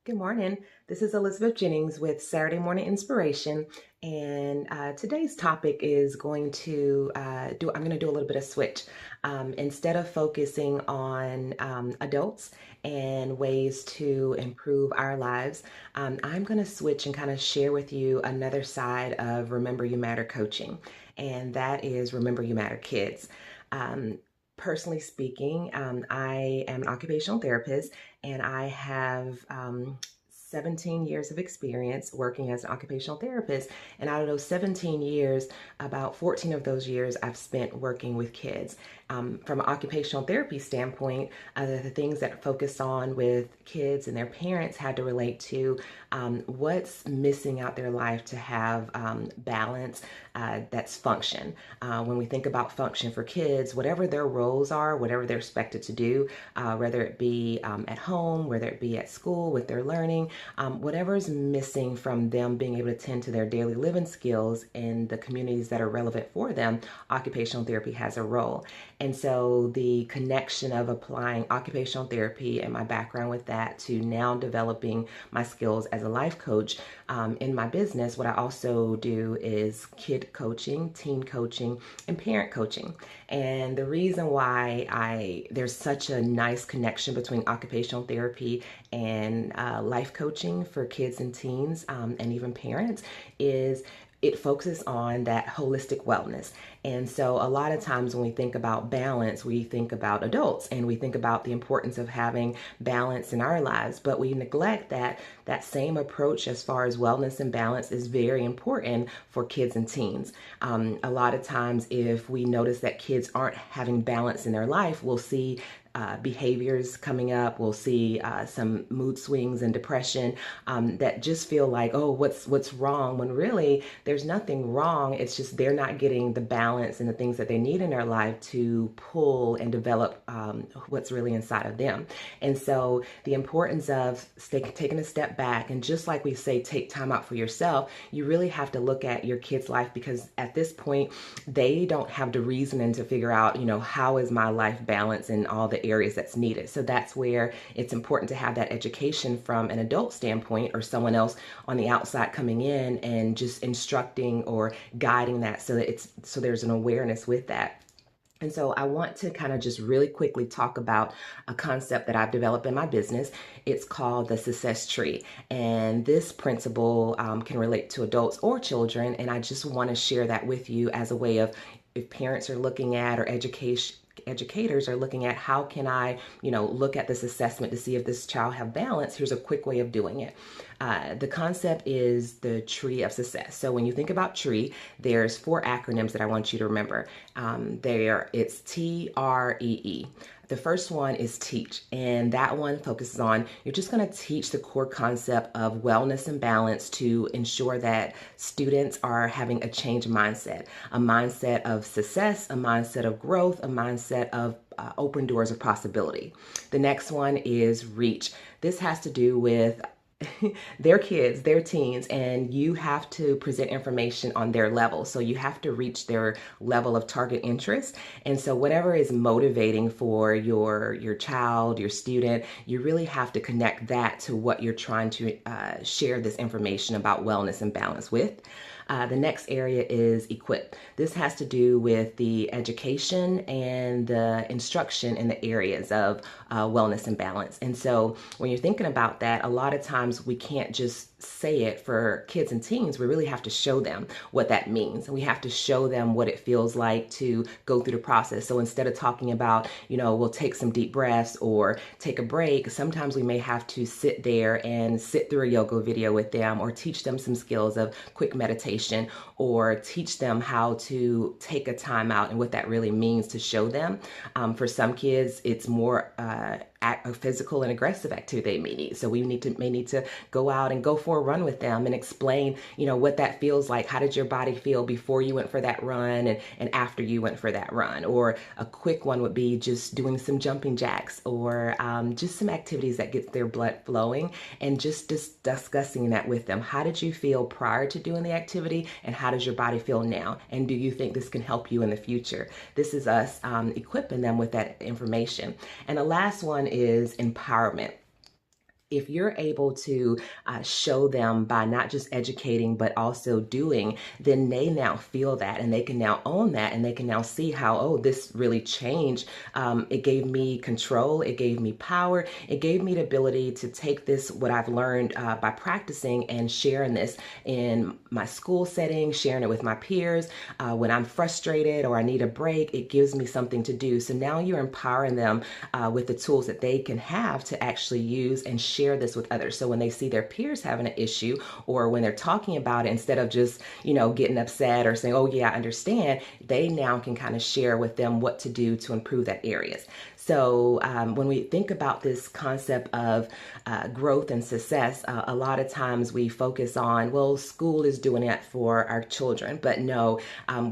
Good morning. This is Elizabeth Jennings with Saturday Morning Inspiration, and today's topic is I'm going to do a little bit of switch. Instead of focusing on adults and ways to improve our lives, I'm going to switch and kind of share with you another side of Remember You Matter coaching, and that is Remember You Matter Kids. Um, Personally speaking, I am an occupational therapist and I have 17 years of experience working as an occupational therapist. And out of those 17 years, about 14 of those years I've spent working with kids. From an occupational therapy standpoint, the things that focus on with kids and their parents had to relate to what's missing out their life to have balance, that's function. When we think about function for kids, whatever their roles are, whatever they're expected to do, whether it be at home, whether it be at school with their learning, whatever is missing from them being able to tend to their daily living skills in the communities that are relevant for them, occupational therapy has a role. And so the connection of applying occupational therapy and my background with that to now developing my skills as a life coach in my business, what I also do is kid coaching, teen coaching, and parent coaching. And the reason why there's such a nice connection between occupational therapy and life coaching for kids and teens and even parents is it focuses on that holistic wellness. And so a lot of times when we think about balance, we think about adults and we think about the importance of having balance in our lives, but we neglect that same approach as far as wellness and balance is very important for kids and teens. A lot of times if we notice that kids aren't having balance in their life, we'll see behaviors coming up. We'll see some mood swings and depression that just feel like, oh, what's wrong? When really there's nothing wrong. It's just they're not getting the balance and the things that they need in their life to pull and develop what's really inside of them. And so the importance of taking a step back and just like we say, take time out for yourself. You really have to look at your kid's life because at this point they don't have the reasoning to figure out, how is my life balanced in all the areas that's needed. So that's where it's important to have that education from an adult standpoint or someone else on the outside coming in and just instructing or guiding that so there's an awareness with that. And so I want to kind of just really quickly talk about a concept that I've developed in my business. It's called the success tree. And this principle can relate to adults or children. And I just want to share that with you as a way of if parents are looking at or educators are looking at how can I, look at this assessment to see if this child have balance. Here's a quick way of doing it. The concept is the tree of success. So when you think about tree, there's 4 acronyms that I want you to remember. It's TREE. The first one is teach, and that one focuses on you're just going to teach the core concept of wellness and balance to ensure that students are having a change mindset, a mindset of success, a mindset of growth, a mindset of open doors of possibility. The next one is reach. This has to do with their kids, their teens, and you have to present information on their level. So you have to reach their level of target interest. And so whatever is motivating for your child, your student, you really have to connect that to what you're trying to share this information about wellness and balance with. The next area is equip. This has to do with the education and the instruction in the areas of wellness and balance. And so when you're thinking about that, a lot of times we can't just say it for kids and teens. We really have to show them what that means. And we have to show them what it feels like to go through the process. So instead of talking about, we'll take some deep breaths or take a break, sometimes we may have to sit there and sit through a yoga video with them or teach them some skills of quick meditation or teach them how to take a time out and what that really means to show them. For some kids, it's more a physical and aggressive activity they may need. So we may need to go out and go for a run with them and explain, what that feels like. How did your body feel before you went for that run and after you went for that run? Or a quick one would be just doing some jumping jacks or just some activities that get their blood flowing and just discussing that with them. How did you feel prior to doing the activity and how does your body feel now? And do you think this can help you in the future? This is us equipping them with that information. And the last one is empowerment. if you're able to show them by not just educating but also doing, then they now feel that and they can now own that and they can now see how, oh, this really changed. It gave me control, it gave me power, it gave me the ability to take this, what I've learned by practicing, and sharing this in my school setting, sharing it with my peers. When I'm frustrated or I need a break, it gives me something to do. So now you're empowering them with the tools that they can have to actually use and share this with others. So when they see their peers having an issue, or when they're talking about it, instead of just, getting upset or saying, oh yeah, I understand, they now can kind of share with them what to do to improve that areas. So when we think about this concept of growth and success, a lot of times we focus on, well, school is doing it for our children, but no,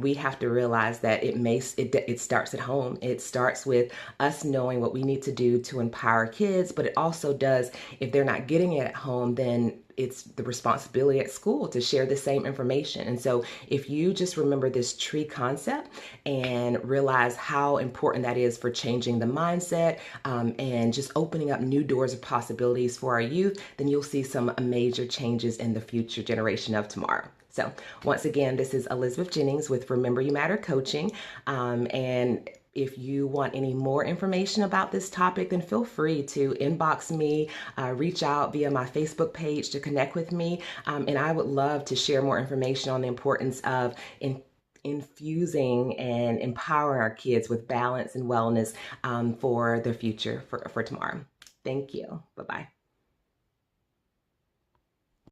we have to realize that it starts at home. It starts with us knowing what we need to do to empower kids, but it also does, if they're not getting it at home, then it's the responsibility at school to share the same information. And so if you just remember this tree concept and realize how important that is for changing the mindset, and just opening up new doors of possibilities for our youth, then you'll see some major changes in the future generation of tomorrow. So once again, this is Elizabeth Jennings with Remember You Matter Coaching. And if you want any more information about this topic, then feel free to inbox me, reach out via my Facebook page to connect with me. And I would love to share more information on the importance of infusing and empowering our kids with balance and wellness for the future, for tomorrow. Thank you. Bye-bye.